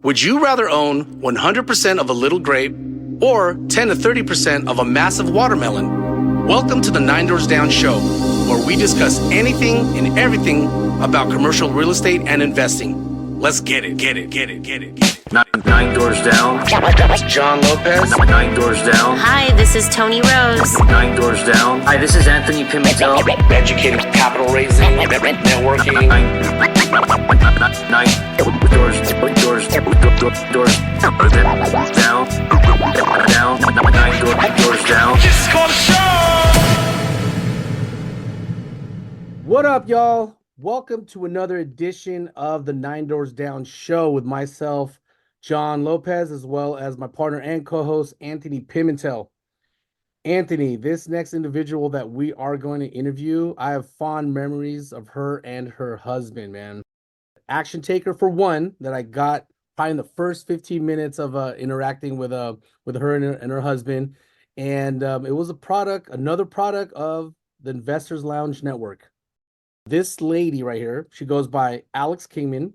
Would you rather own 100% of a little grape or 10 to 30% of a massive watermelon? Welcome to the Nine Doors Down Show, where we discuss anything and everything about commercial real estate and investing. Let's get it. Nine Doors Down. John Lopez. Nine Doors Down. Hi, this is Tony Rose. Nine Doors Down. Hi, this is Anthony Pimentel. Educating, capital raising, networking. Nine doors down. Nine doors down. This is called a show. What up, y'all? Welcome to another edition of the Nine Doors Down Show with myself, John Lopez, as well as my partner and co-host, Anthony Pimentel. Anthony, this next individual that we are going to interview, I have fond memories of her and her husband, man. Action taker for one, that I got probably in the first 15 minutes of interacting with her and her husband. And it was another product of the Investors Lounge Network. This lady right here, she goes by Alex Kingman.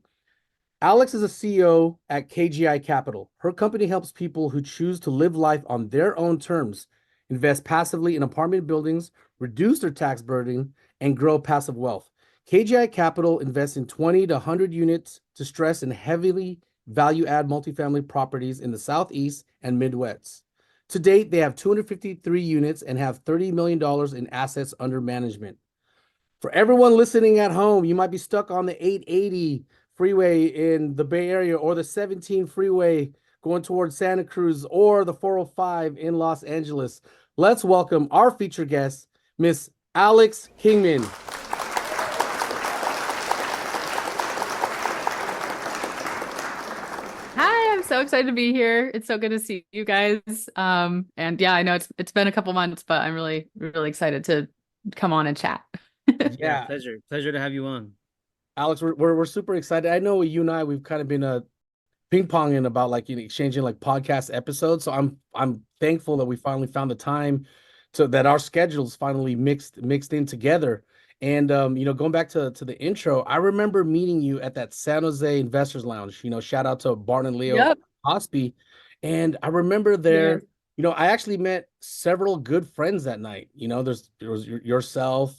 Alex is a CEO at KGI Capital. Her company helps people who choose to live life on their own terms, invest passively in apartment buildings, reduce their tax burden, and grow passive wealth. KGI Capital invests in 20 to 100 units to stress and heavily value-add multifamily properties in the Southeast and Midwest. To date, they have 253 units and have $30 million in assets under management. For everyone listening at home, you might be stuck on the 880 freeway in the Bay Area or the 17 freeway going towards Santa Cruz or the 405 in Los Angeles. Let's welcome our featured guest, Miss Alex Kingman. Hi, I'm so excited to be here. It's so good to see you guys. And yeah, I know it's been a couple months, but I'm really excited to come on and chat. Yeah, pleasure to have you on. Alex, we're super excited. I know you and I, we've kind of been ping-ponging about exchanging podcast episodes. So I'm thankful that we finally found the time that our schedules finally mixed in together. And going back to the intro, I remember meeting you at that San Jose Investors Lounge. Shout out to Barn and Leo Hospi. And I remember there. Yeah. I actually met several good friends that night. There was yourself,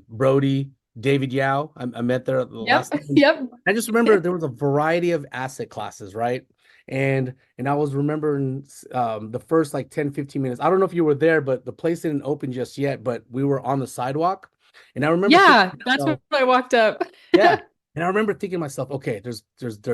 Brody, David Yao. I met there last time. Yep. I just remember there was a variety of asset classes, right? And I was remembering the first 10, 15 minutes. I don't know if you were there, but the place didn't open just yet, but we were on the sidewalk. And I remember that's when I walked up. Yeah. And I remember thinking to myself, okay, there's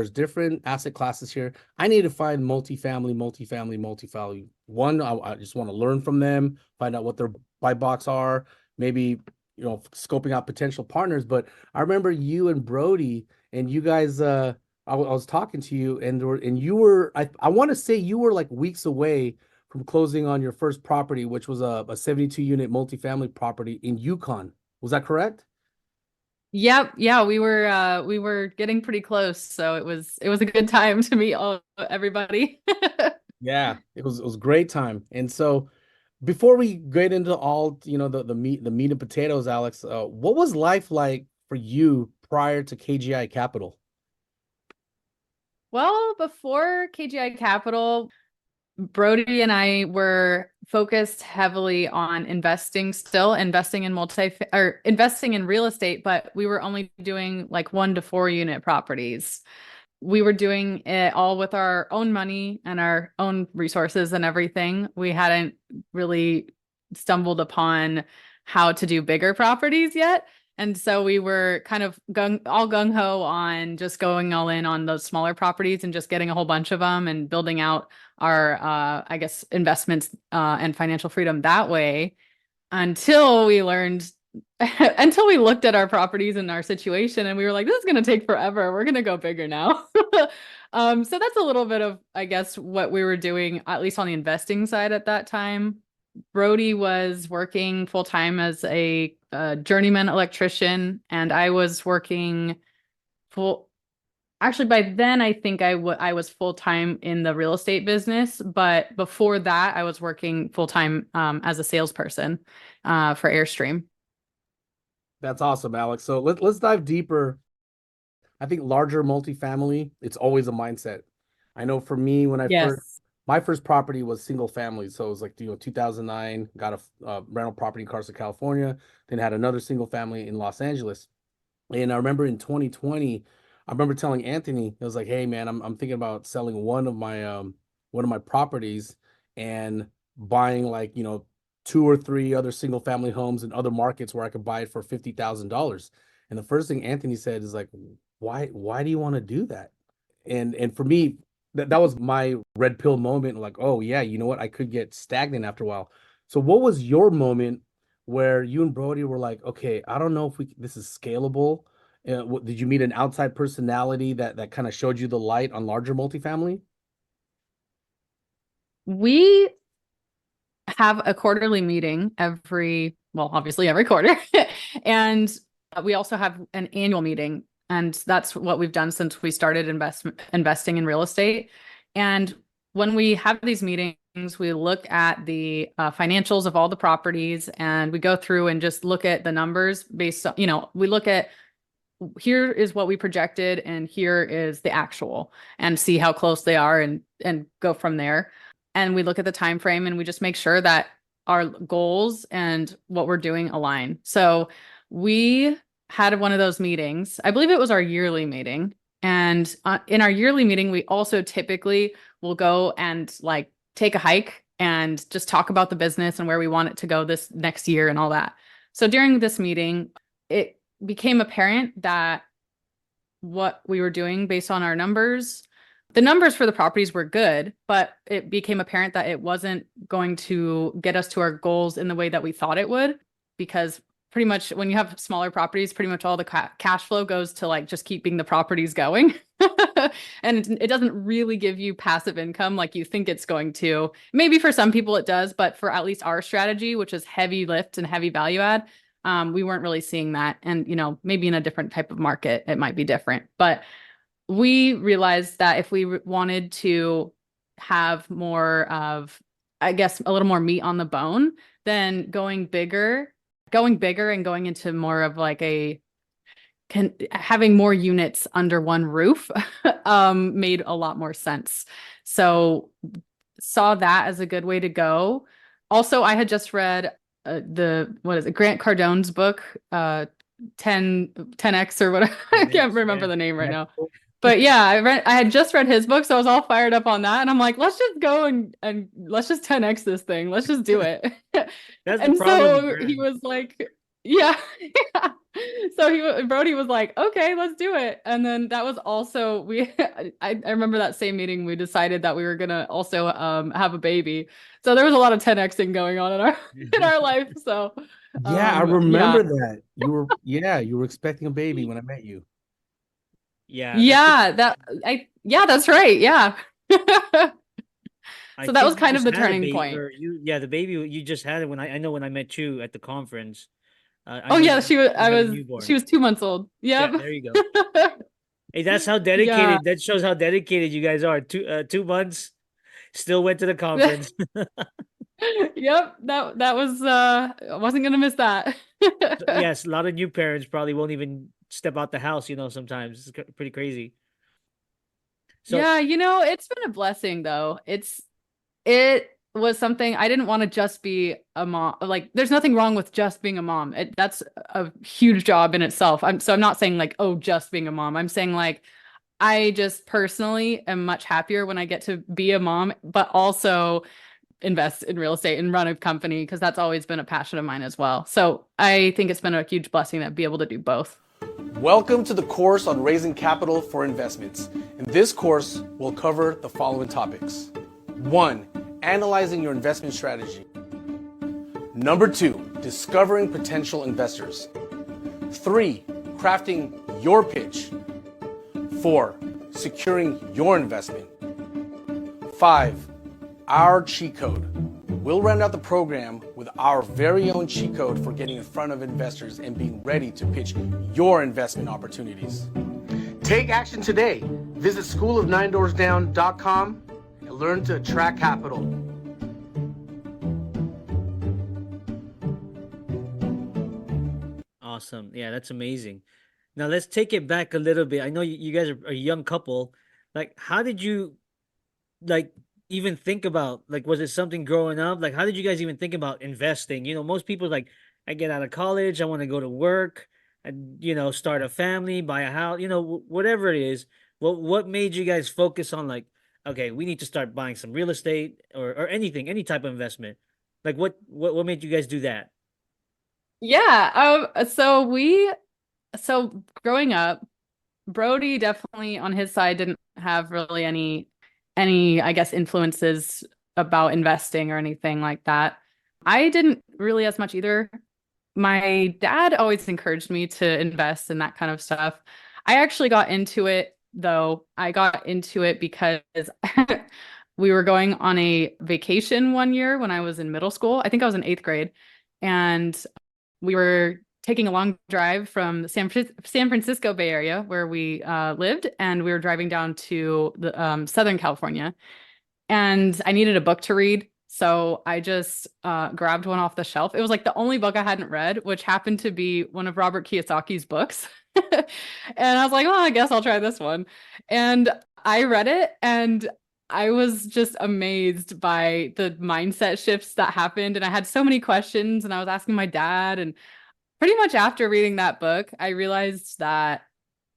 different asset classes here. I need to find multifamily. One, I just want to learn from them, find out what their buy box are, maybe, scoping out potential partners. But I remember you and Brody and you guys, I was talking to you and you were, I want to say you were weeks away from closing on your first property, which was a 72 unit multifamily property in Yukon. Was that correct? Yep. Yeah, we were getting pretty close, so it was a good time to meet everybody. Yeah, it was a great time. And so before we get into all the meat and potatoes, Alex, what was life like for you prior to KGI Capital? Well, before KGI Capital, Brody and I were focused heavily on investing in real estate, but we were only doing 1 to 4 unit properties. We were doing it all with our own money and our own resources and everything. We hadn't really stumbled upon how to do bigger properties yet. And so we were kind of gung-ho on just going all in on those smaller properties and just getting a whole bunch of them and building out our, investments and financial freedom that way until we looked at our properties and our situation and we were like, this is going to take forever. We're going to go bigger now. So that's a little bit of, what we were doing, at least on the investing side at that time. Brody was working full-time as a journeyman electrician, and I was working actually by then I think I was full-time in the real estate business, but before that I was working full-time as a salesperson for Airstream. That's awesome, Alex. So let's dive deeper I think larger multifamily, it's always a mindset. I know for me, when Yes. my first property was single family. So it was like, 2009, got a rental property in Carson, California, then had another single family in Los Angeles. And I remember in 2020, I remember telling Anthony, I was like, hey man, I'm thinking about selling one of my properties and buying like, two or three other single family homes in other markets where I could buy it for $50,000. And the first thing Anthony said is like, why do you want to do that? And for me, that was my red pill moment. Like, oh yeah, you know what? I could get stagnant after a while. So what was your moment where you and Brody were like, okay, I don't know if this is scalable. Did you meet an outside personality that kind of showed you the light on larger multifamily? We have a quarterly meeting obviously every quarter. And we also have an annual meeting. And that's what we've done since we started investing in real estate. And when we have these meetings, we look at the financials of all the properties, and we go through and just look at the numbers based on, we look at, here is what we projected and here is the actual, and see how close they are, and go from there. And we look at the time frame, and we just make sure that our goals and what we're doing align. So we had one of those meetings. I believe it was our yearly meeting. And in our yearly meeting, we also typically will go and like take a hike and just talk about the business and where we want it to go this next year and all that. So during this meeting, it became apparent that what we were doing based on our numbers, the numbers for the properties were good, but it became apparent that it wasn't going to get us to our goals in the way that we thought it would, because pretty much when you have smaller properties, pretty much all the cash flow goes to like just keeping the properties going. And it doesn't really give you passive income like you think it's going to. Maybe for some people it does, but for at least our strategy, which is heavy lift and heavy value add, we weren't really seeing that. And, maybe in a different type of market, it might be different. But we realized that if we wanted to have more of, I guess, a little more meat on the bone, then going bigger and going into more of like having more units under one roof made a lot more sense. So saw that as a good way to go. Also, I had just read Grant Cardone's book, 10X or whatever. I can't remember the name right now. But yeah, I had just read his book, so I was all fired up on that. And I'm like, let's just go and let's just 10X this thing. Let's just do it. And so he was like, yeah. So Brody was like, okay, let's do it. And then that was also, I remember that same meeting, we decided that we were going to also have a baby. So there was a lot of 10Xing going on in our life. So yeah, I remember that. You were expecting a baby when I met you. Yeah. That's right. Yeah. So that was kind of the turning point. The baby you just had it when I know when I met you at the conference. She was 2 months old. Yep. Yeah, there you go. Hey, that's how dedicated. Yeah. That shows how dedicated you guys are. 2 months, still went to the conference. Yep, that was I wasn't gonna miss that. Yes, a lot of new parents probably won't even step out the house. Sometimes it's pretty crazy. So yeah, it's been a blessing though. It was something I didn't want to just be a mom. Like, there's nothing wrong with just being a mom. That's a huge job in itself. I'm not saying like, oh, just being a mom. I'm saying like, I just personally am much happier when I get to be a mom, but also invest in real estate and run a company, because that's always been a passion of mine as well. So I think it's been a huge blessing to be able to do both. Welcome to the course on raising capital for investments. In this course, we'll cover the following topics. 1, analyzing your investment strategy. 2, discovering potential investors. 3, crafting your pitch. 4, securing your investment. 5, our cheat code. We'll round out the program with our very own cheat code for getting in front of investors and being ready to pitch your investment opportunities. Take action today. Visit schoolofninedoorsdown.com and learn to attract capital. Awesome. Yeah, that's amazing. Now let's take it back a little bit. I know you guys are a young couple. Like, how did you like even think about, like, was it something growing up? Like, how did you guys even think about investing? Most people like, I get out of college, I want to go to work and start a family, buy a house, whatever it is. What made you guys focus on, like, okay, we need to start buying some real estate or anything, any type of investment? Like, what made you guys do that? Yeah. So growing up, Brody definitely on his side didn't have really any, I guess, influences about investing or anything like that. I didn't really as much either. My dad always encouraged me to invest in that kind of stuff. I actually got into it though. I got into it because we were going on a vacation one year when I was in middle school. I think I was in 8th grade. And we were taking a long drive from San Francisco Bay Area where we lived, and we were driving down to the Southern California, and I needed a book to read. So I just grabbed one off the shelf. It was like the only book I hadn't read, which happened to be one of Robert Kiyosaki's books. And I was like, oh, I guess I'll try this one. And I read it, and I was just amazed by the mindset shifts that happened. And I had so many questions, and I was asking my dad. And pretty much after reading that book, I realized that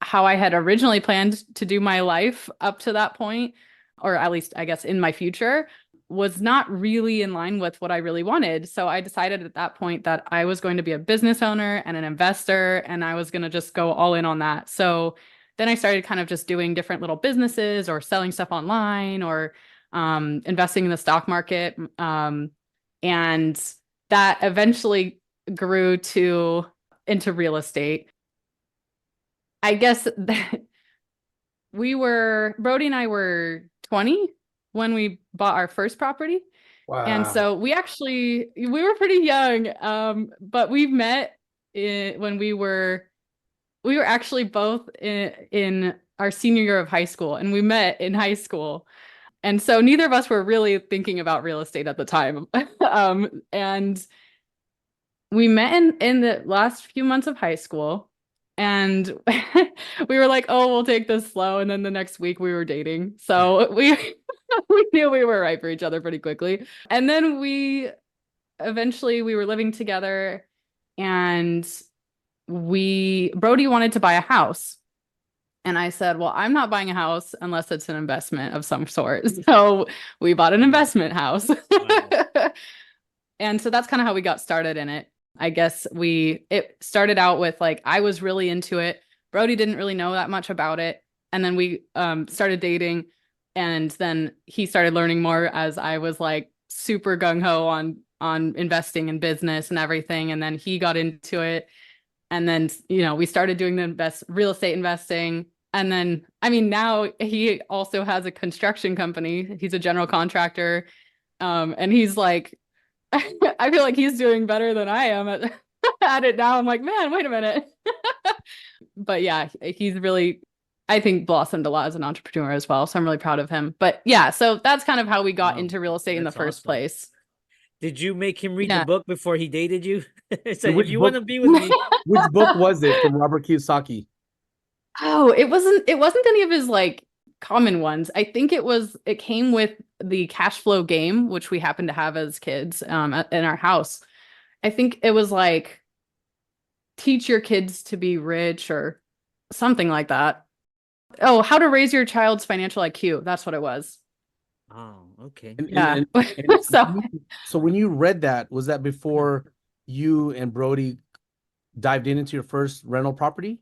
how I had originally planned to do my life up to that point, or at least I guess in my future, was not really in line with what I really wanted. So I decided at that point that I was going to be a business owner and an investor, and I was going to just go all in on that. So then I started kind of just doing different little businesses or selling stuff online or investing in the stock market. And that eventually grew into real estate. I guess Brody and I were 20 when we bought our first property. Wow. And so we were pretty young. But we met when we were actually both in our senior year of high school, and we met in high school. And so neither of us were really thinking about real estate at the time. And we met in the last few months of high school, and we were like, oh, we'll take this slow. And then the next week we were dating. So we knew we were right for each other pretty quickly. And then we were living together, and Brody wanted to buy a house. And I said, well, I'm not buying a house unless it's an investment of some sort. So we bought an investment house. Wow. And so that's kind of how we got started in it. I guess it started out with, like, I was really into it. Brody didn't really know that much about it. And then we started dating, and then he started learning more as I was like super gung-ho on investing in business and everything. And then he got into it. And then, we started doing the real estate investing. And then, I mean, now he also has a construction company. He's a general contractor. And he's like, I feel like he's doing better than I am at it now. I'm like, man, wait a minute. But yeah, he's really, I think, blossomed a lot as an entrepreneur as well. So I'm really proud of him. But yeah, so that's kind of how we got into real estate in the first place. Did you make him read the book before he dated you? So Which if you book- want to be with me. Which book was it from Robert Kiyosaki? Oh, it wasn't any of his like common ones. I think it came with the cash flow game, which we happened to have as kids in our house. I think it was like teach your kids to be rich or something like that. Oh, how to raise your child's financial IQ. That's what it was. Oh, okay. Yeah. So when you read that, was that before you and Brody dived into your first rental property?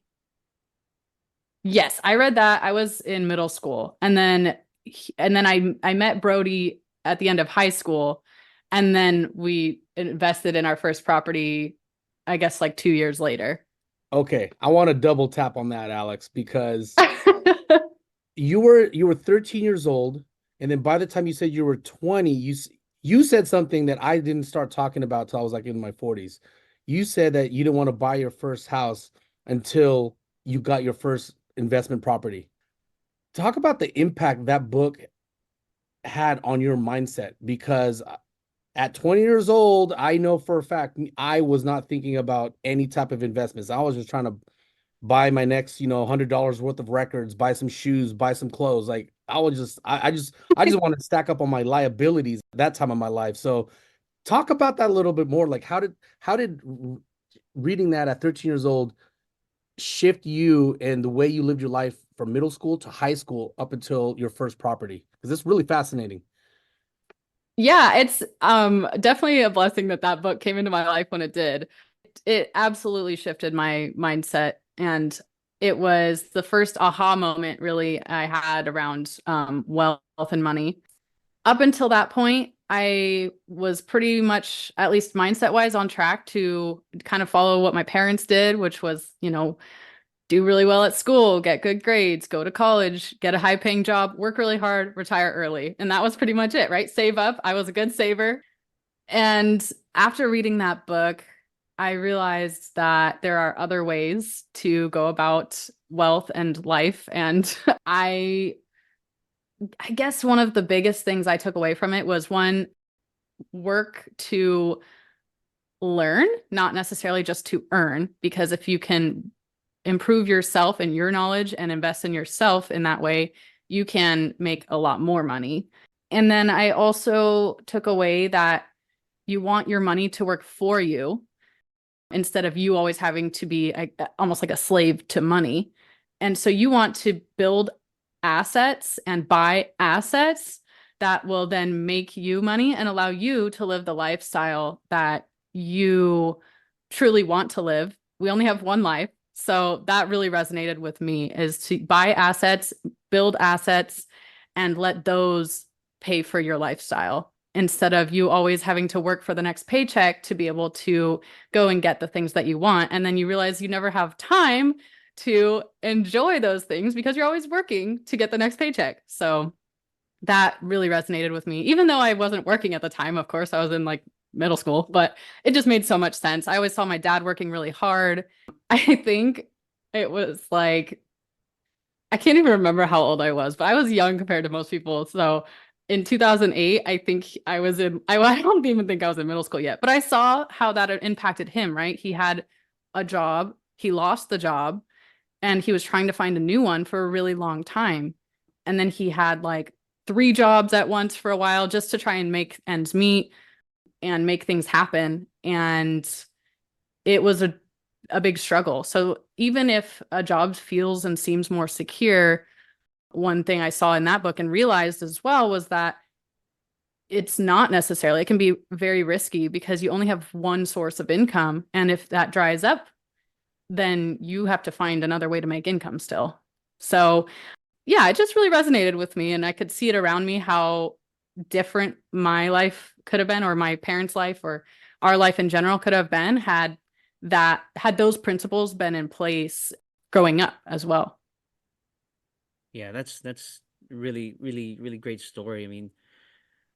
Yes, I read that. I was in middle school, and then I met Brody at the end of high school, and then we invested in our first property, I guess, like 2 years later. Okay, I want to double tap on that, Alex, because you were 13 years old, and then by the time you said you were 20, you said something that I didn't start talking about till I was like in my 40s. You said that you didn't want to buy your first house until you got your first investment property. Talk about the impact that book had on your mindset, because at 20 years old, I know for a fact I was not thinking about any type of investments. I was just trying to buy my next, $100 worth of records, buy some shoes, buy some clothes. Like I just want to stack up on my liabilities at that time of my life. So talk about that a little bit more. Like how did reading that at 13 years old shift you and the way you lived your life from middle school to high school up until your first property? Because it's really fascinating. Yeah, it's definitely a blessing that that book came into my life when it did. It absolutely shifted my mindset, and it was the first aha moment really I had around wealth and money. Up until that point, I was pretty much, at least mindset wise, on track to kind of follow what my parents did, which was, do really well at school, get good grades, go to college, get a high paying job, work really hard, retire early. And that was pretty much it, right? Save up. I was a good saver. And after reading that book, I realized that there are other ways to go about wealth and life. And I guess one of the biggest things I took away from it was, one, work to learn, not necessarily just to earn, because if you can improve yourself and your knowledge and invest in yourself in that way, you can make a lot more money. And then I also took away that you want your money to work for you instead of you always having to be almost like a slave to money. And so you want to build assets and buy assets that will then make you money and allow you to live the lifestyle that you truly want to live. We only have one life. So that really resonated with me, is to buy assets, build assets, and let those pay for your lifestyle instead of you always having to work for the next paycheck to be able to go and get the things that you want. And then you realize you never have time to enjoy those things because you're always working to get the next paycheck. So that really resonated with me, even though I wasn't working at the time. Of course, I was in like middle school, but it just made so much sense. I always saw my dad working really hard. I think it was like, I can't even remember how old I was, but I was young compared to most people. So in 2008, I think I was I don't even think I was in middle school yet, but I saw how that impacted him, right? He had a job, he lost the job, and he was trying to find a new one for a really long time. And then he had like 3 jobs at once for a while just to try and make ends meet and make things happen. And it was a big struggle. So even if a job feels and seems more secure, one thing I saw in that book and realized as well was that it's not necessarily, it can be very risky because you only have one source of income. And if that dries up, then you have to find another way to make income still. So yeah, it just really resonated with me, and I could see it around me how different my life could have been, or my parents' life, or our life in general could have been had those principles been in place growing up as well. Yeah, that's really, really, really great story. I mean,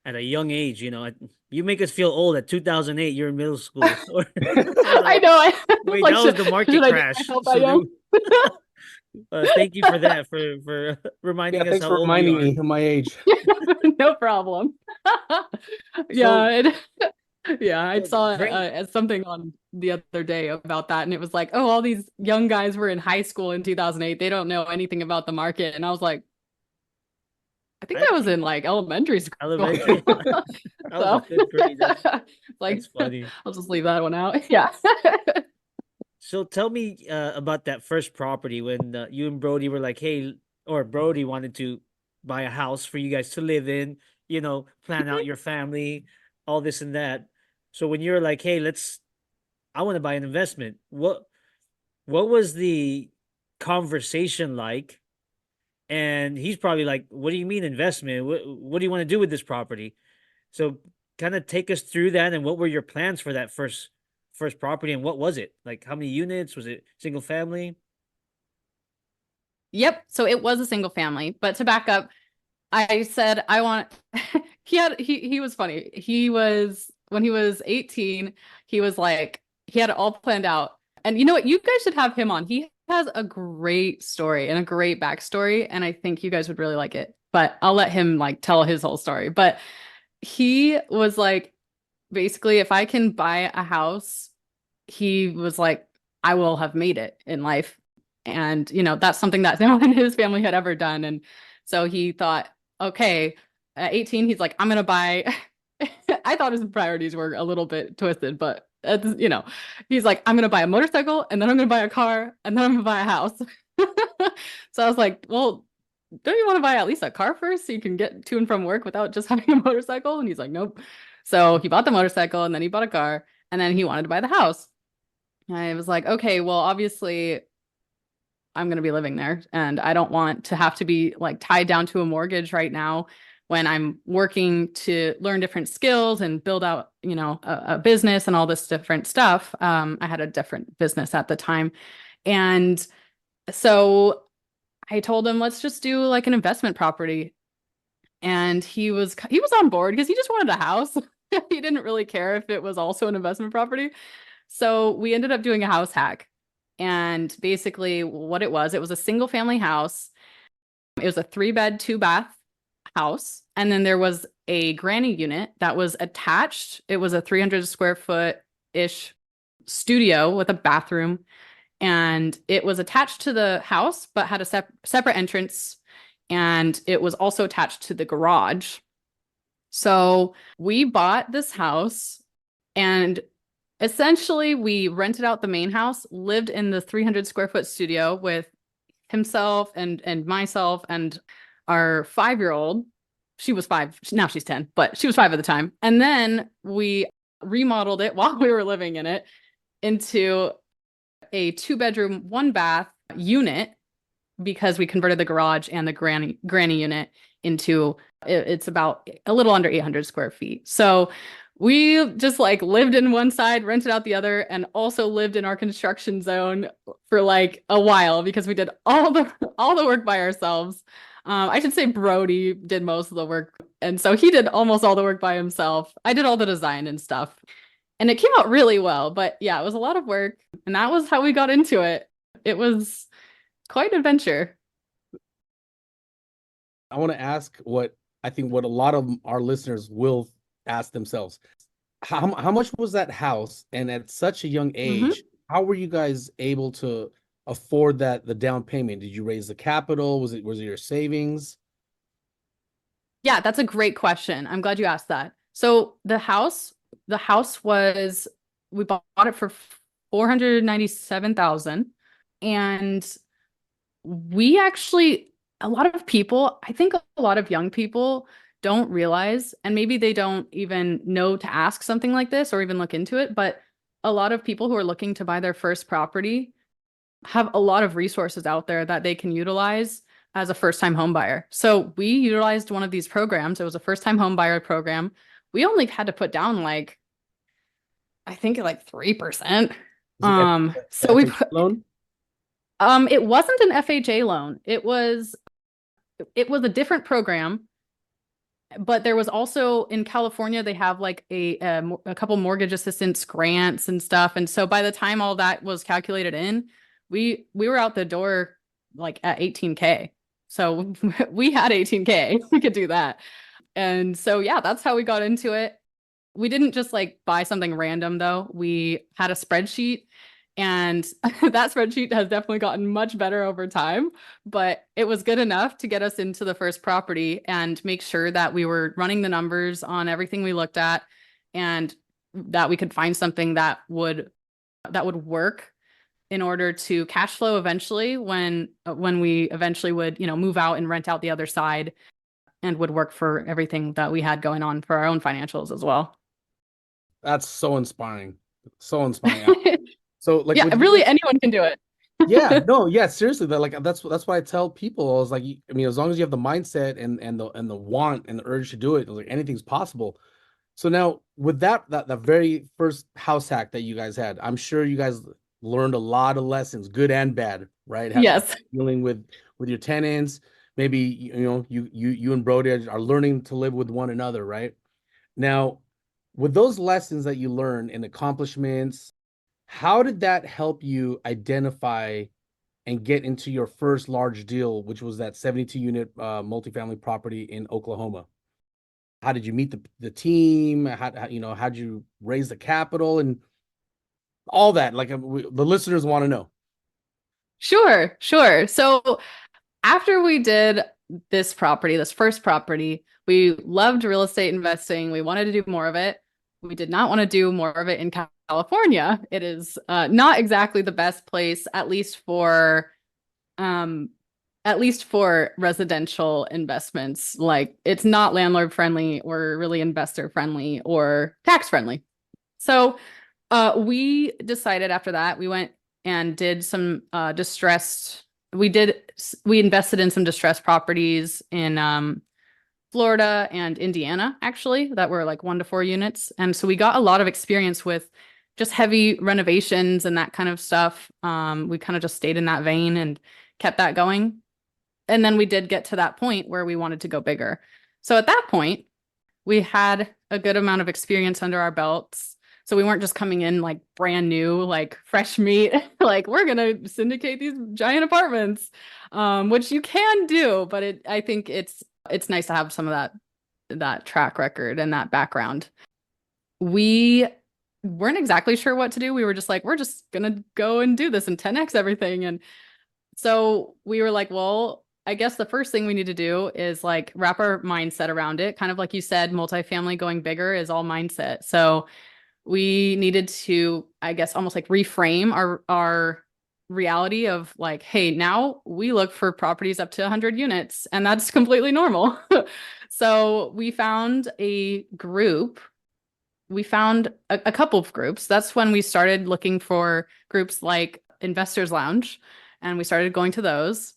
at a young age, you make us feel old. At 2008, you're in middle school. I know. Wait, Like, that was the market should I crash. myself that young? Thank you for that, for reminding us Thanks how for old we reminding are. me of my age. No problem. Yeah. Yeah, I saw something on the other day about that, and it was like, oh, all these young guys were in high school in 2008. They don't know anything about the market. And I was like, I think I was in like elementary school. Elementary. I was in 5th grade. That's funny. I'll just leave that one out. Yeah. So tell me about that first property when you and Brody were like, hey, or Brody wanted to buy a house for you guys to live in, plan out your family, all this and that. So when you're like, hey, I want to buy an investment. What was the conversation like? And he's probably like, what do you mean investment? What do you want to do with this property? So kind of take us through that, and what were your plans for that first property, and what was it? Like, how many units? Was it single family? Yep. So it was a single family, but to back up, I said, I want, he was funny. When he was 18, he was like, he had it all planned out. And you know what? You guys should have him on. He has a great story and a great backstory, and I think you guys would really like it. But I'll let him like tell his whole story. But he was like, basically, if I can buy a house, he was like, I will have made it in life. And, that's something that no one in his family had ever done. And so he thought, okay, at 18, he's like, I'm going to buy, I thought his priorities were a little bit twisted, but, he's like, I'm going to buy a motorcycle, and then I'm going to buy a car, and then I'm going to buy a house. So I was like, well, don't you want to buy at least a car first so you can get to and from work without just having a motorcycle? And he's like, nope. So he bought the motorcycle, and then he bought a car, and then he wanted to buy the house. I was like, okay, well, obviously I'm going to be living there, and I don't want to have to be like tied down to a mortgage right now when I'm working to learn different skills and build out, a business and all this different stuff. I had a different business at the time. And so I told him, let's just do like an investment property. And he was on board because he just wanted a house. He didn't really care if it was also an investment property. So we ended up doing a house hack. And basically what it was a single family house. It was a 3-bed, 2-bath house. And then there was a granny unit that was attached. It was a 300 square foot-ish studio with a bathroom. And it was attached to the house, but had a separate entrance. And it was also attached to the garage. So we bought this house, and essentially we rented out the main house, lived in the 300 square foot studio with himself and myself and our 5-year-old. She was 5. Now she's 10, but she was 5 at the time. And then we remodeled it while we were living in it into a 2-bedroom, 1-bath unit, because we converted the garage and the granny unit into, it's about a little under 800 square feet. So we just like lived in one side, rented out the other, and also lived in our construction zone for like a while because we did all the work by ourselves. I should say Brody did most of the work. And so he did almost all the work by himself. I did all the design and stuff. And it came out really well. But yeah, it was a lot of work. And that was how we got into it. It was quite an adventure. I want to ask what a lot of our listeners will ask themselves. How much was that house? And at such a young age, how were you guys able to afford the down payment? Did you raise the capital? Was it your savings? Yeah, that's a great question. I'm glad you asked that. So the house was, we bought it for $497,000. And we actually, a lot of people, I think a lot of young people don't realize, and maybe they don't even know to ask something like this or even look into it, but a lot of people who are looking to buy their first property have a lot of resources out there that they can utilize as a first-time home buyer. So we utilized one of these programs. It was a first-time home buyer program. We only had to put down like, I think like 3%. So we put loan. It wasn't an FHA loan. It was a different program. But there was also in California, they have like a couple mortgage assistance grants and stuff. And so by the time all that was calculated in, we were out the door like at 18K. So we had 18K. We could do that. And so, yeah, that's how we got into it. We didn't just like buy something random though. We had a spreadsheet, and that spreadsheet has definitely gotten much better over time, but it was good enough to get us into the first property and make sure that we were running the numbers on everything we looked at, and that we could find something that would work in order to cash flow eventually when we eventually would, move out and rent out the other side, and would work for everything that we had going on for our own financials as well. That's so inspiring. So inspiring. So like, yeah, really anyone can do it. Yeah, seriously, that's why I tell people. I was like, I mean, as long as you have the mindset and the want and the urge to do it, like anything's possible. So now with that very first house hack that you guys had, I'm sure you guys learned a lot of lessons, good and bad, right? Yes. Dealing with your tenants, maybe you and Brody are learning to live with one another, right? Now, with those lessons that you learned and accomplishments, how did that help you identify and get into your first large deal, which was that 72-unit multifamily property in Oklahoma? How did you meet the team? How'd you raise the capital and all that? Like the listeners want to know. Sure, sure. So after we did this property, this first property, we loved real estate investing. We wanted to do more of it. We did not want to do more of it in California. It is not exactly the best place, um, at least for residential investments. Like it's not landlord friendly or really investor friendly or tax friendly. So we decided after that, we went and did some distressed, we invested in some distressed properties in Florida and Indiana, actually, that were like 1 to 4 units. And so we got a lot of experience with just heavy renovations and that kind of stuff. We kind of just stayed in that vein and kept that going. And then we did get to that point where we wanted to go bigger. So at that point, we had a good amount of experience under our belts. So we weren't just coming in like brand new, like fresh meat, like we're going to syndicate these giant apartments, which you can do, but I think it's nice to have some of that track record and that background. We weren't exactly sure what to do. We were just like, we're just going to go and do this and 10x everything. And so we were like, well, I guess the first thing we need to do is like wrap our mindset around it. Kind of like you said, multifamily going bigger is all mindset. So we needed to, I guess, almost like reframe our reality of like, hey, now we look for properties up to 100 units, and that's completely normal. So we found a group. We found a couple of groups. That's when we started looking for groups like Investors Lounge, and we started going to those.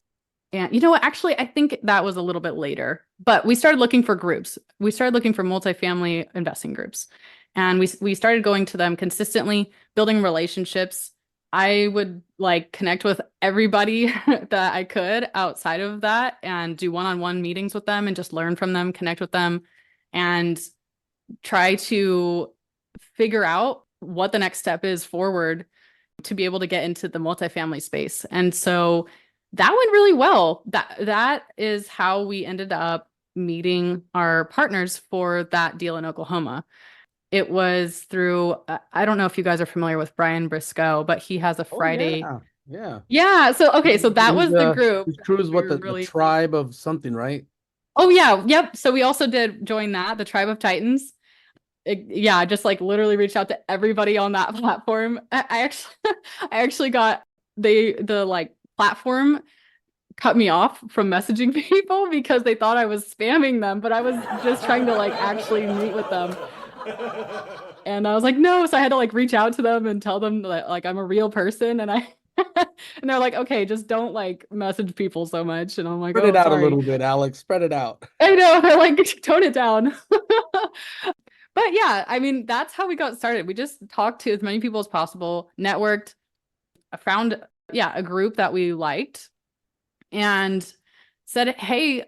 And you know what? Actually, I think that was a little bit later, but we started looking for groups. We started looking for multifamily investing groups. And we started going to them consistently, building relationships. I would like connect with everybody that I could outside of that and do one-on-one meetings with them and just learn from them, connect with them, and try to figure out what the next step is forward to be able to get into the multifamily space. And so that went really well. That is how we ended up meeting our partners for that deal in Oklahoma. It was through, I don't know if you guys are familiar with Brian Briscoe, but he has a Friday. Oh, yeah. Yeah. So, okay. So that was the group. His crew is We what were the tribe of something, right? Oh, yeah. Yep. So we also did join that, the Tribe of Titans. Yeah, I just like literally reached out to everybody on that platform. I actually got the like platform cut me off from messaging people because they thought I was spamming them, but I was just trying to like actually meet with them. And I was like, no. So I had to like reach out to them and tell them that like I'm a real person. And and they're like, okay, just don't like message people so much. And I'm like, Spread it out sorry. a little bit, Alex. Spread it out. I know. They're like, tone it down. But yeah, I mean, that's how we got started. We just talked to as many people as possible, networked, found, a group that we liked, and said, hey,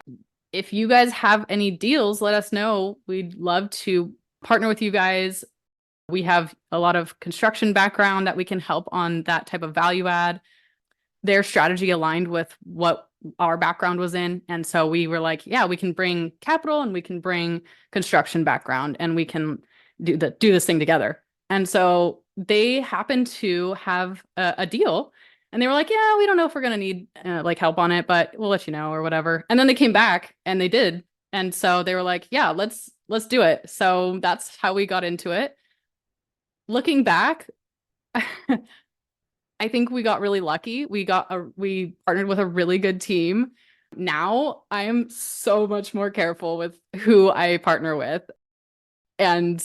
if you guys have any deals, let us know. We'd love to partner with you guys. We have a lot of construction background that we can help on that type of value add. Their strategy aligned with what our background was in. And so we were like, yeah, we can bring capital and we can bring construction background and we can do this thing together. And so they happened to have a deal and they were like, yeah, we don't know if we're going to need like help on it, but we'll let you know or whatever. And then they came back and they did. And so they were like, yeah, let's do it. So that's how we got into it. Looking back, I think we got really lucky. We partnered with a really good team. Now I am so much more careful with who I partner with. And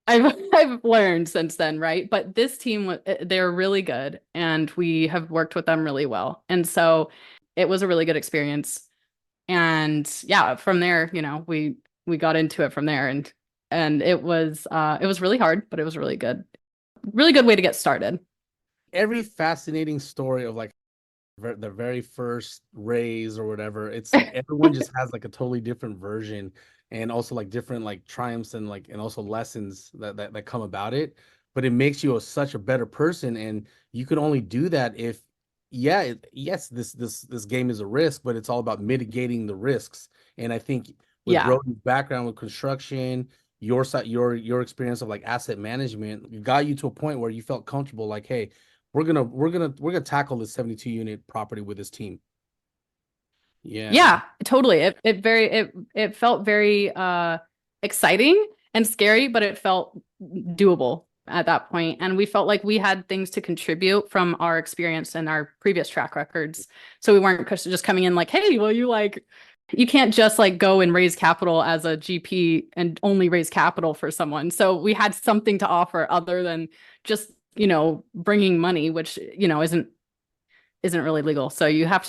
I've learned since then, right? But this team, they're really good and we have worked with them really well. And so it was a really good experience. And yeah, from there, we got into it from there and it was really hard, but it was really good. Really good way to get started. Every fascinating story of like the very first raise or whatever, it's like everyone just has like a totally different version and also like different like triumphs and like and also lessons that come about it. But it makes you such a better person, and you can only do that if yes, this game is a risk, but it's all about mitigating the risks. And I think with Brody's background with construction, your experience of like asset management got you to a point where you felt comfortable like, hey, we're gonna tackle this 72 unit property with this team. Yeah, totally. It felt very exciting and scary, but it felt doable at that point. And we felt like we had things to contribute from our experience and our previous track records. So we weren't just coming in like, hey, well, you can't just like go and raise capital as a GP and only raise capital for someone. So we had something to offer other than just, bringing money, which, isn't really legal. So you have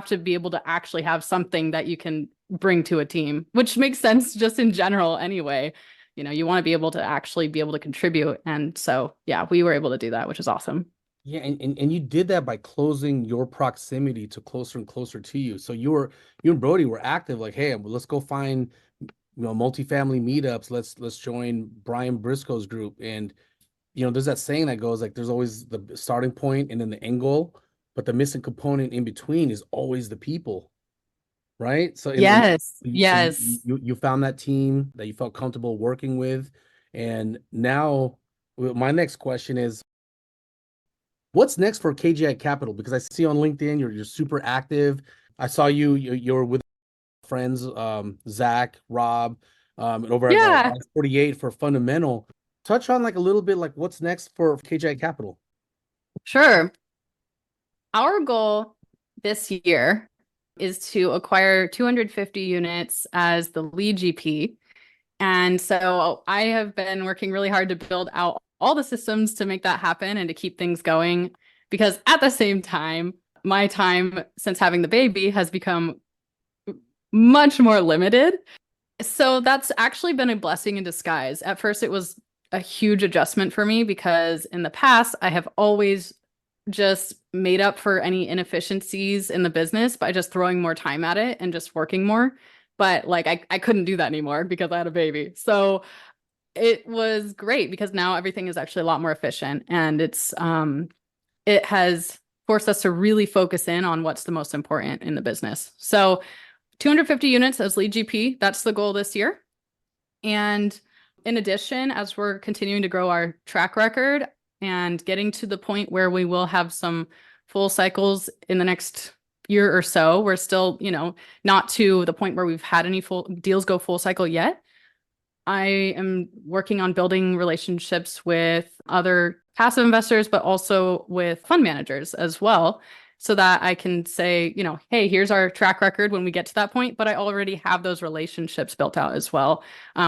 to be able to actually have something that you can bring to a team, which makes sense just in general anyway. You want to be able to actually be able to contribute. And so, yeah, we were able to do that, which is awesome. Yeah, and you did that by closing your proximity to closer and closer to you. So you and Brody were active, like, hey, let's go find multifamily meetups. Let's join Brian Briscoe's group. And there's that saying that goes like, there's always the starting point and then the end goal, but the missing component in between is always the people, right? So yes, you found that team that you felt comfortable working with, and now my next question is, what's next for KGI Capital? Because I see on LinkedIn you're super active. I saw you're with friends, Zach, Rob, over at 48 for Fundamental. Touch on like a little bit like what's next for KGI Capital. Sure. Our goal this year is to acquire 250 units as the lead GP. And so I have been working really hard to build out all the systems to make that happen and to keep things going, because at the same time, my time since having the baby has become much more limited. So that's actually been a blessing in disguise. At first, it was a huge adjustment for me because in the past, I have always just made up for any inefficiencies in the business by just throwing more time at it and just working more. But like I couldn't do that anymore because I had a baby. So it was great because now everything is actually a lot more efficient, and it has forced us to really focus in on what's the most important in the business. So 250 units as lead GP, that's the goal this year. And in addition, as we're continuing to grow our track record and getting to the point where we will have some full cycles in the next year or so, we're still, not to the point where we've had any full deals go full cycle yet. I am working on building relationships with other passive investors, but also with fund managers as well, so that I can say, hey, here's our track record when we get to that point, but I already have those relationships built out as well,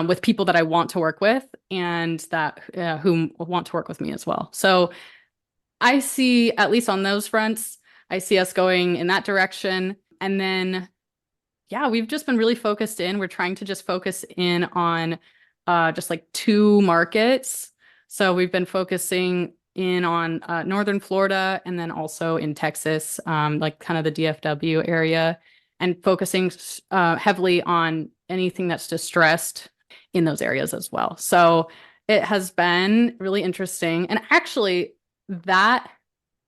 with people that I want to work with and that whom want to work with me as well. So I see, at least on those fronts, I see us going in that direction. And then, yeah, we've just been really focused in. We're trying to just focus in on just like 2 markets. So we've been focusing in on Northern Florida and then also in Texas, like kind of the DFW area, and focusing heavily on anything that's distressed in those areas as well. So it has been really interesting. And actually that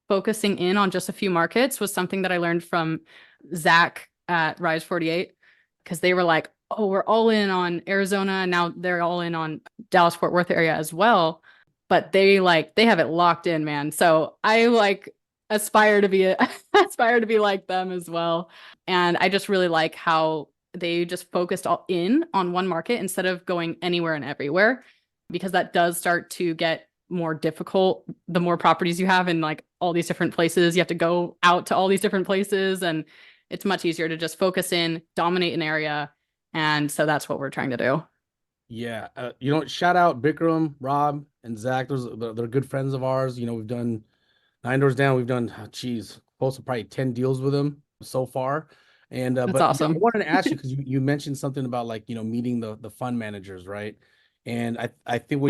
focusing in on just a few markets was something that I learned from Zach at Rise 48, because they were like, oh, we're all in on Arizona. And now they're all in on Dallas Fort Worth area as well. But they have it locked in, man. So I aspire to be like them as well. And I just really like how they just focused all in on one market instead of going anywhere and everywhere, because that does start to get more difficult the more properties you have in like all these different places. You have to go out to all these different places, and it's much easier to just focus in, dominate an area. And so that's what we're trying to do. Yeah. Shout out Bikram, Rob, and Zach. They're good friends of ours. We've done 9 Doors Down. We've done, close to probably 10 deals with them so far. And that's but awesome. I wanted to ask you, because you mentioned something about meeting the fund managers, right? And I think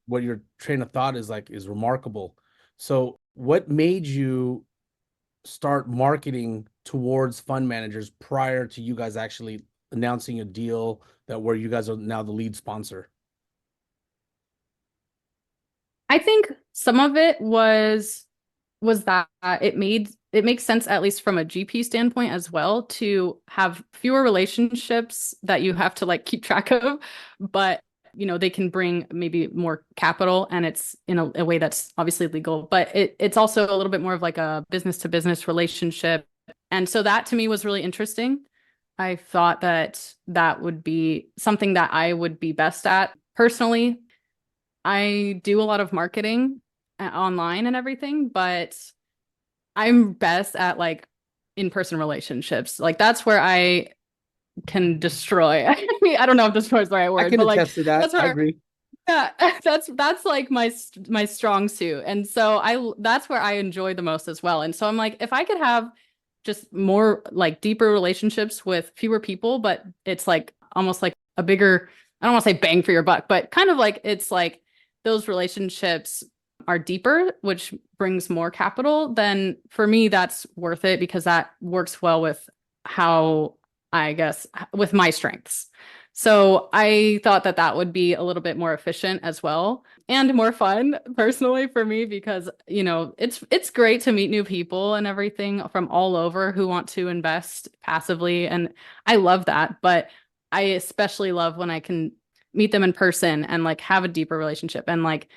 what your train of thought is remarkable. So what made you start marketing towards fund managers prior to you guys actually announcing a deal where you guys are now the lead sponsor? I think some of it was that it makes sense, at least from a GP standpoint as well, to have fewer relationships that you have to keep track of, but they can bring maybe more capital, and it's in a way that's obviously legal, but it's also a little bit more of like a business to business relationship. And so that to me was really interesting. I thought that that would be something that I would be best at personally. I do a lot of marketing online and everything, but I'm best at like in-person relationships. Like that's where I can destroy. I mean, I don't know if destroy is the right word, I can but like attest to that. that's I where agree. yeah, that's like my strong suit. And so that's where I enjoy the most as well. And so I'm like, if I could have just more like deeper relationships with fewer people, but it's like almost like a bigger, I don't want to say bang for your buck, but kind of like it's like those relationships are deeper, which brings more capital, then for me, that's worth it because that works well with how, I guess, with my strengths. So I thought that that would be a little bit more efficient as well and more fun personally for me because, it's great to meet new people and everything from all over who want to invest passively. And I love that. But I especially love when I can meet them in person and like have a deeper relationship and like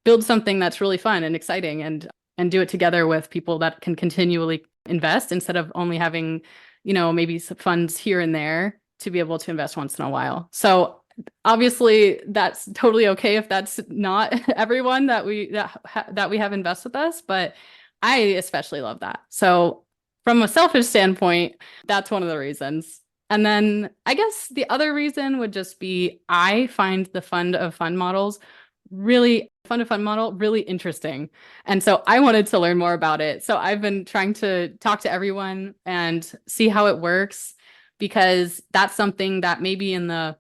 build something that's really fun and exciting and do it together with people that can continually invest instead of only having, maybe some funds here and there to be able to invest once in a while. So obviously that's totally okay if that's not everyone that we have invest with us, but I especially love that. So from a selfish standpoint, that's one of the reasons. And then I guess the other reason would just be I find the fund of fund model really interesting. And so I wanted to learn more about it. So I've been trying to talk to everyone and see how it works because that's something that maybe in the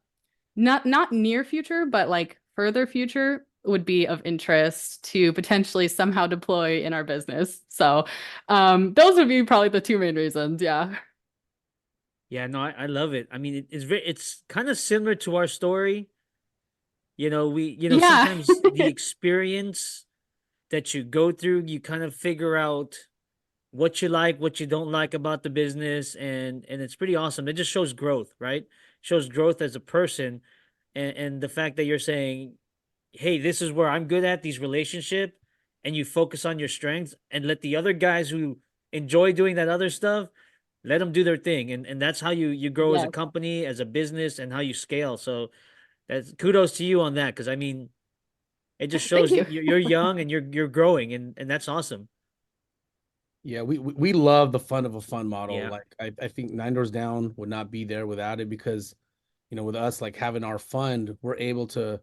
not near future, but like further future would be of interest to potentially somehow deploy in our business. So those would be probably the two main reasons. Yeah. Yeah, no, I love it. I mean, it's kind of similar to our story. Yeah. Sometimes the experience that you go through, you kind of figure out what you like, what you don't like about the business, and it's pretty awesome. It just shows growth, right? Shows growth as a person, and the fact that you're saying, "Hey, this is where I'm good at these relationship," and you focus on your strengths and let the other guys who enjoy doing that other stuff, let them do their thing, and that's how you grow as a Yes. company, as a business, and how you scale. So that's kudos to you on that, because I mean, it just Thank shows you. you're young and you're growing, and that's awesome. Yeah, we love the fun of a fund model. Yeah. Like I think Nine Doors Down would not be there without it because, with us like having our fund, we're able to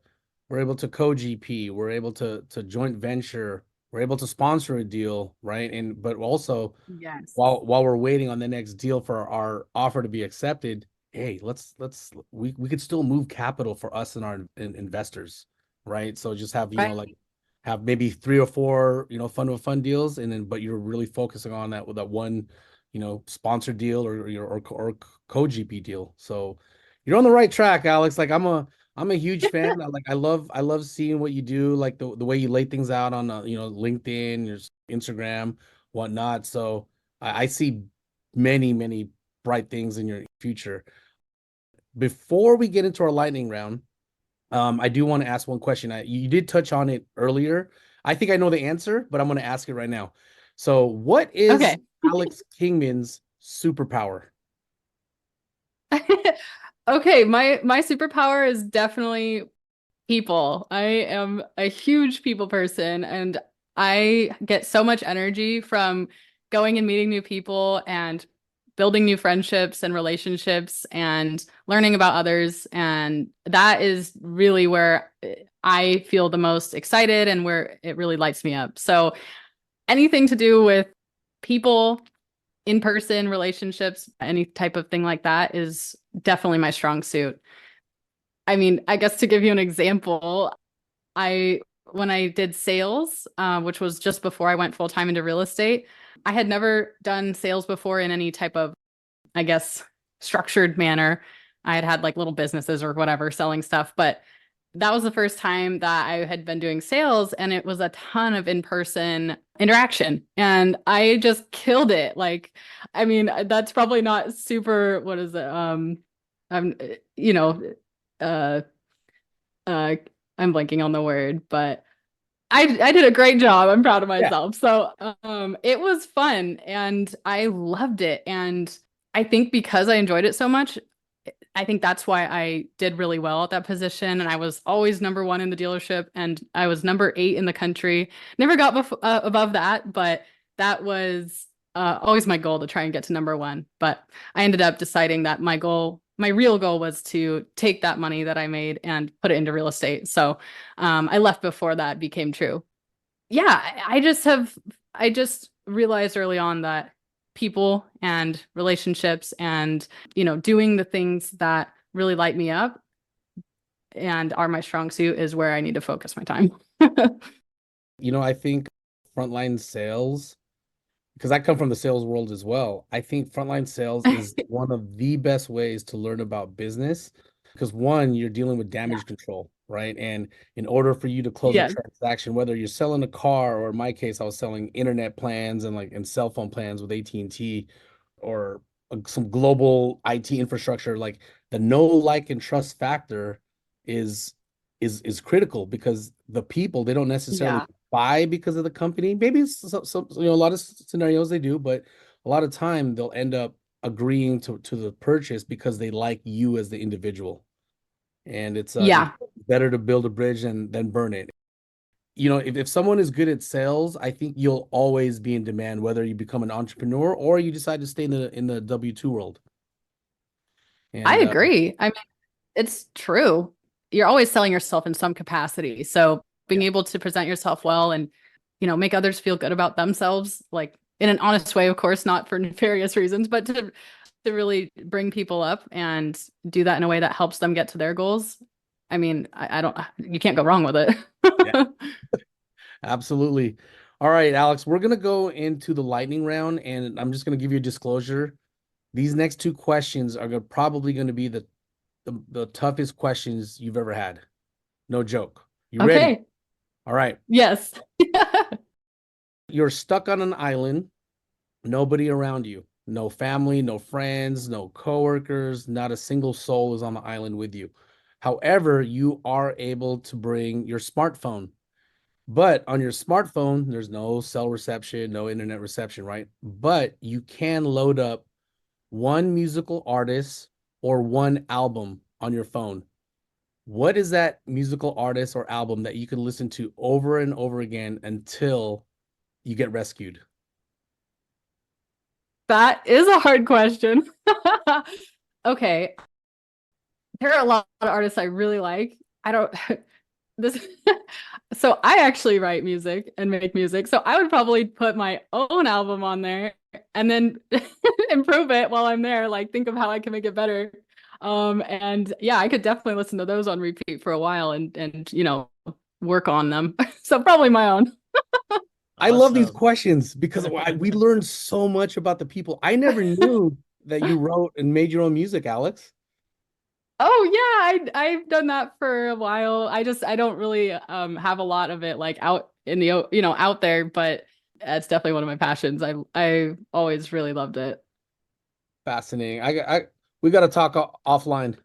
co-GP, we're able to joint venture, we're able to sponsor a deal, right? And but also Yes. while we're waiting on the next deal for our offer to be accepted, hey, we could still move capital for us and our investors, right? So just have, Right. like have maybe 3 or 4, fund of fund deals, and then but you're really focusing on that with that one, sponsor deal or co-GP deal. So you're on the right track, Alex. Like I'm a huge fan. I love seeing what you do, like the way you lay things out on LinkedIn, your Instagram, whatnot. So I see many bright things in your future. Before we get into our lightning round, I do want to ask one question. You did touch on it earlier. I think I know the answer, but I'm going to ask it right now. So, what is Okay. Alex Kingman's superpower? Okay, my superpower is definitely people. I am a huge people person and I get so much energy from going and meeting new people and building new friendships and relationships and learning about others. And that is really where I feel the most excited and where it really lights me up. So anything to do with people, in-person relationships, any type of thing like that is definitely my strong suit. I mean, I guess to give you an example, when I did sales, which was just before I went full time into real estate, I had never done sales before in any type of, I guess, structured manner. I had like little businesses or whatever selling stuff, but that was the first time that I had been doing sales, and it was a ton of in-person interaction, and I just killed it. Like, I mean, that's probably not super, what is it? I'm, you know, uh, uh I'm blanking on the word, but I did a great job. I'm proud of Yeah. myself. So it was fun and I loved it. And I think because I enjoyed it so much, I think that's why I did really well at that position. And I was always number one in the dealership and I was number 8 in the country. Never got above that, but that was always my goal to try and get to number 1. But I ended up deciding that my real goal was to take that money that I made and put it into real estate. So I left before that became true. Yeah, I just realized early on that people and relationships and, doing the things that really light me up and are my strong suit is where I need to focus my time. I think frontline sales, because I come from the sales world as well. I think frontline sales is one of the best ways to learn about business because one, you're dealing with damage control, right? And in order for you to close a transaction, whether you're selling a car or in my case, I was selling internet plans and cell phone plans with AT&T or some global IT infrastructure, like the know, like, and trust factor is critical because the people, they don't necessarily buy because of the company. Maybe some a lot of scenarios they do, but a lot of time they'll end up agreeing to the purchase because they like you as the individual. And it's better to build a bridge than burn it. If someone is good at sales, I think you'll always be in demand, whether you become an entrepreneur or you decide to stay in the W-2 world. And, I agree. I mean, it's true. You're always selling yourself in some capacity. So being able to present yourself well and, make others feel good about themselves, like in an honest way, of course, not for nefarious reasons, but to really bring people up and do that in a way that helps them get to their goals. I mean, you can't go wrong with it. Yeah. Absolutely. All right, Alex, we're going to go into the lightning round and I'm just going to give you a disclosure. These next 2 questions are probably going to be the toughest questions you've ever had. No joke. You ready? All right. Yes. You're stuck on an island, nobody around you, no family, no friends, no coworkers, not a single soul is on the island with you. However, you are able to bring your smartphone, but on your smartphone, there's no cell reception, no internet reception, right? But you can load up one musical artist or one album on your phone. What is that musical artist or album that you can listen to over and over again until you get rescued? That is a hard question. Okay. There are a lot of artists I really like. So I actually write music and make music. So I would probably put my own album on there and then improve it while I'm there. Like think of how I can make it better. And yeah, I could definitely listen to those on repeat for a while and work on them. So probably my own. I love these questions because we learned so much about the people. I never knew that you wrote and made your own music, Alex. Oh yeah, I've done that for a while. I don't really have a lot of it like out in the out there, but it's definitely one of my passions. I always really loved it. Fascinating. We got to talk offline.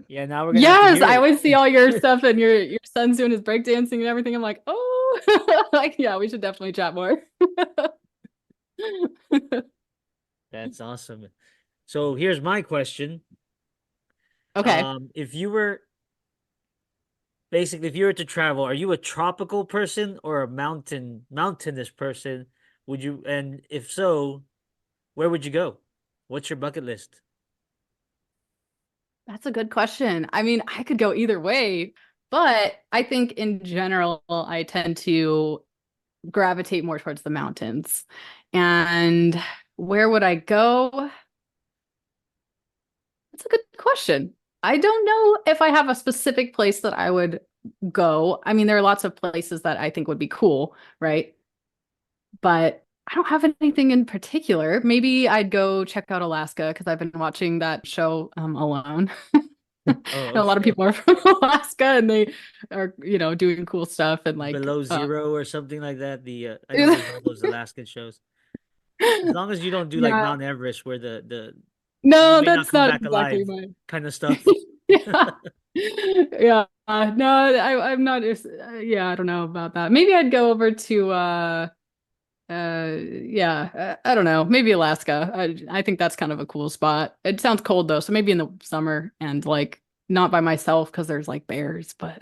Yeah, now we're gonna Yes, I always see all your stuff and your son's doing his breakdancing and everything. I'm like, oh, like yeah, we should definitely chat more. That's awesome. So here's my question. Okay. If you were to travel, are you a tropical person or a mountainous person? And if so, where would you go? What's your bucket list? That's a good question. I mean, I could go either way, but I think in general, I tend to gravitate more towards the mountains. And where would I go? That's a good question. I don't know if I have a specific place that I would go. I mean, there are lots of places that I think would be cool, right? But I don't have anything in particular. Maybe I'd go check out Alaska because I've been watching that show Alone. And a lot of people are from Alaska and they are, doing cool stuff and like Below Zero or something like that. I know there's all those Alaskan shows. As long as you don't do like Mount Everest where the no, that's not exactly kind of stuff. Yeah. No, I'm not. Yeah, I don't know about that. Maybe I'd go over to yeah, I don't know. Maybe Alaska. I think that's kind of a cool spot. It sounds cold though, so maybe in the summer and like not by myself because there's like bears, but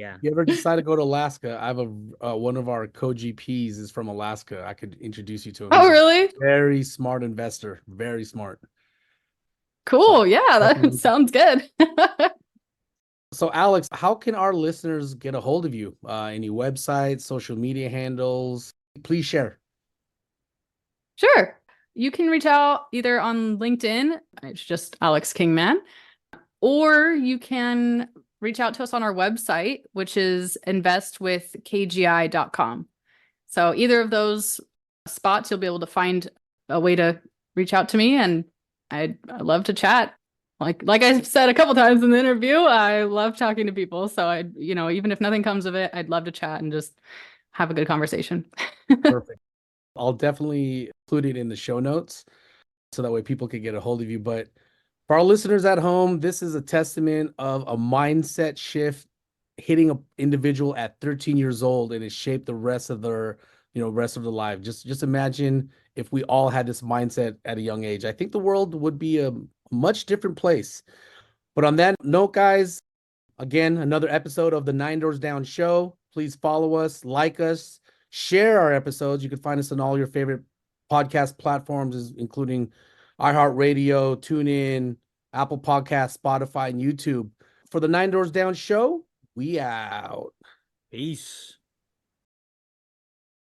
Yeah. You ever decide to go to Alaska? I have a one of our co-GPs is from Alaska. I could introduce you to him. oh He's a really? very smart investor. Very smart. Cool. Yeah, that definitely. sounds good. So, Alex, how can our listeners get a hold of you? Any websites, social media handles? Please share. Sure. You can reach out either on LinkedIn, it's just Alex Kingman, or you can reach out to us on our website, which is investwithkgi.com. So either of those spots, you'll be able to find a way to reach out to me, and I'd love to chat. Like I said a couple times in the interview, I love talking to people. So even if nothing comes of it, I'd love to chat and just have a good conversation. Perfect. I'll definitely include it in the show notes so that way people can get a hold of you. But for our listeners at home, this is a testament of a mindset shift hitting an individual at 13 years old, and it shaped the rest of their life. Just imagine if we all had this mindset at a young age. I think the world would be a much different place. But on that note, guys, again, another episode of the 9 Doors Down show. Please follow us, like us, share our episodes. You can find us on all your favorite podcast platforms, including iHeartRadio, TuneIn, Apple Podcasts, Spotify, and YouTube. For the 9 Doors Down show, we out. Peace.